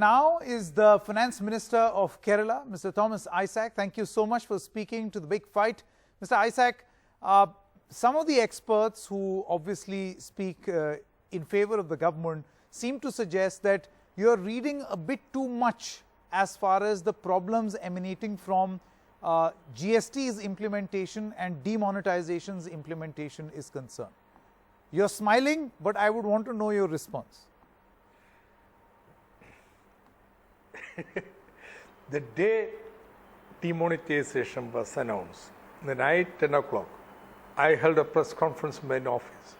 now is the Finance Minister of Kerala, Mr. Thomas Isaac. Thank you so much for speaking to The Big Fight. Mr. Isaac, some of the experts who obviously speak in favor of the government seem to suggest that you're reading a bit too much as far as the problems emanating from GST's implementation and demonetization's implementation is concerned. You're smiling, but I would want to know your response. The day demonetization was announced, the night 10 o'clock, I held a press conference in my office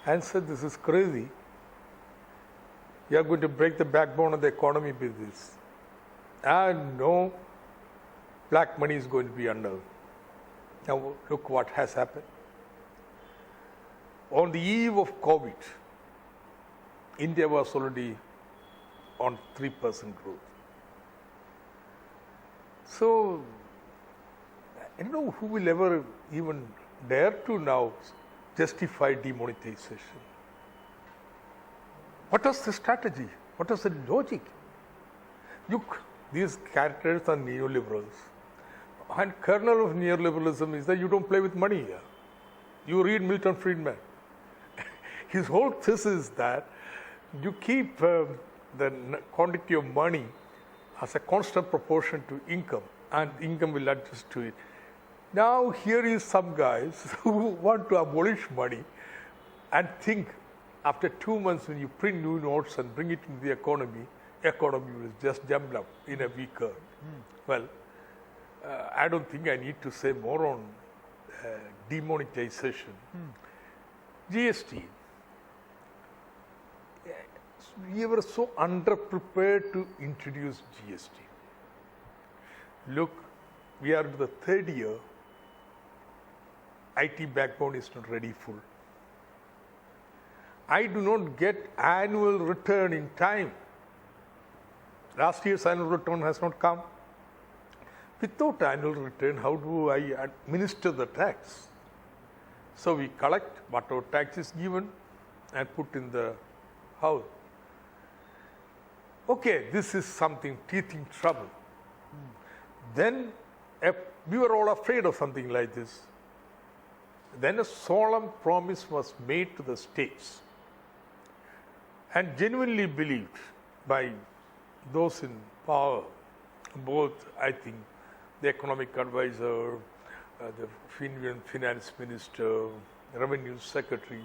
and said, this is crazy. You are going to break the backbone of the economy with this. And no black money is going to be unknown. Now look what has happened. On the eve of COVID, India was already on 3% growth. So, I don't know who will ever even dare to now justify demonetization. What was the strategy? What was the logic? Look, these characters are neoliberals. And kernel of neoliberalism is that you don't play with money here. You read Milton Friedman. His whole thesis is that you keep the quantity of money as a constant proportion to income, and income will adjust to it. Now here is some guys who want to abolish money and think after 2 months when you print new notes and bring it into the economy will just jump up in a week. Well, I don't think I need to say more on demonetization. GST. We were so underprepared to introduce GST. Look, we are in the third year. IT backbone is not ready full. I do not get annual return in time. Last year's annual return has not come. Without annual return, how do I administer the tax? So we collect whatever tax is given and put in the house. Okay, this is something teething trouble. Then we were all afraid of something like this. Then a solemn promise was made to the states and genuinely believed by those in power, both, I think, the economic advisor, the finance minister, revenue secretary.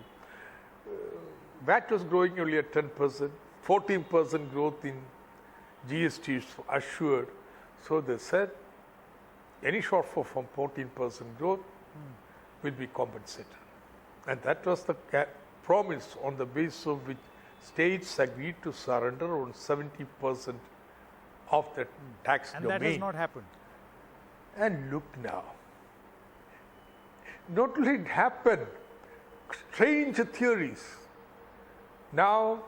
VAT was growing only at 10%, 14% growth in GST is assured. So they said any shortfall from 14% growth will be compensated. And that was the promise on the basis of which states agreed to surrender on 70% of the tax domain. And that has not happened. And look now. Not only it happened, strange theories. Now,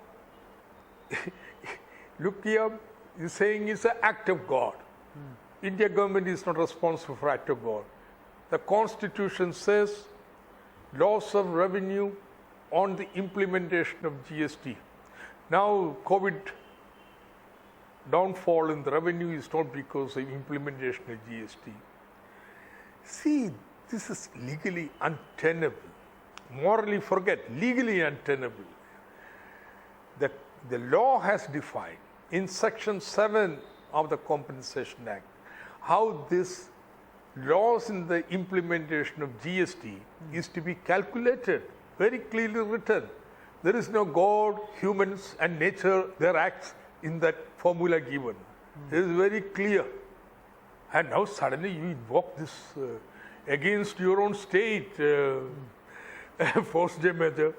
look here, you're saying it's an act of God. India government is not responsible for act of God. The Constitution says loss of revenue on the implementation of GST. Now, COVID downfall in the revenue is not because of implementation of GST. See, this is legally untenable. Morally forget, legally untenable. The law has defined in Section 7 of the Compensation Act how this loss in the implementation of GST is to be calculated, very clearly written. There is no God, humans and nature, their acts in that formula given. It is very clear. And now suddenly you invoke this against your own state, force measure.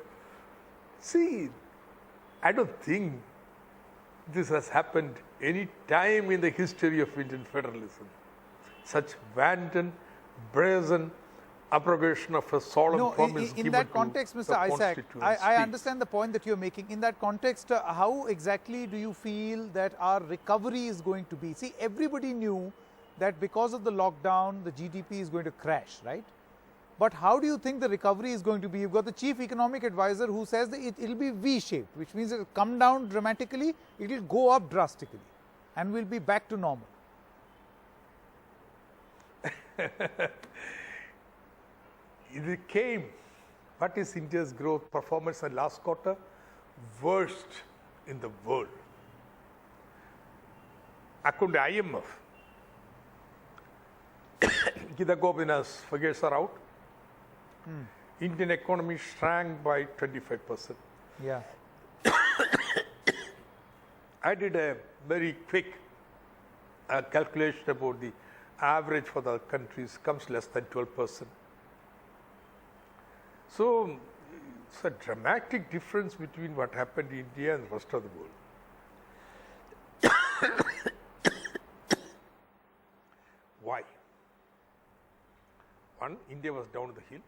See, I don't think this has happened any time in the history of Indian federalism. Such wanton, brazen abrogation of a solemn promise given in that context, Mr. Isaac, I understand the point that you're making. In that context, how exactly do you feel that our recovery is going to be? See, everybody knew that because of the lockdown, the GDP is going to crash, right? But how do you think the recovery is going to be? You've got the chief economic advisor who says that it will be V-shaped, which means it will come down dramatically, it will go up drastically, and we'll be back to normal. It came. What is India's growth performance in last quarter? Worst in the world. According to IMF, Gita Gopinath's figures are out. Indian economy shrank by 25%. Yeah. I did a very quick calculation about the average for the countries, comes less than 12%. So it's a dramatic difference between what happened in India and the rest of the world. Why? One, India was down the hill.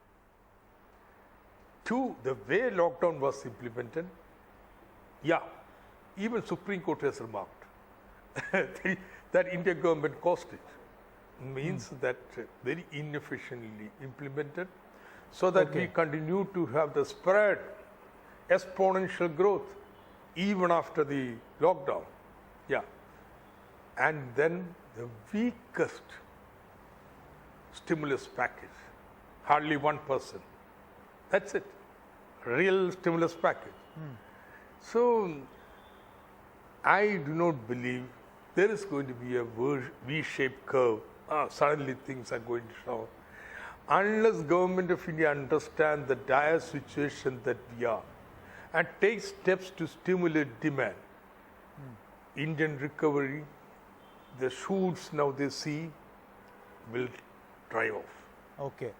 Two, the way lockdown was implemented. Yeah, even Supreme Court has remarked that Indian government caused it. Means that very inefficiently implemented, so that we continue to have the spread, exponential growth, even after the lockdown. Yeah. And then the weakest stimulus package, hardly 1%. That's it. Real stimulus package. So I do not believe there is going to be a V-shaped curve. Suddenly things are going to show. Unless Government of India understands the dire situation that we are and takes steps to stimulate demand, Indian recovery, the shoots now they see will dry off. Okay.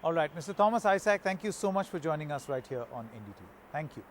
All right. Mr. Thomas Isaac, thank you so much for joining us right here on NDTV. Thank you.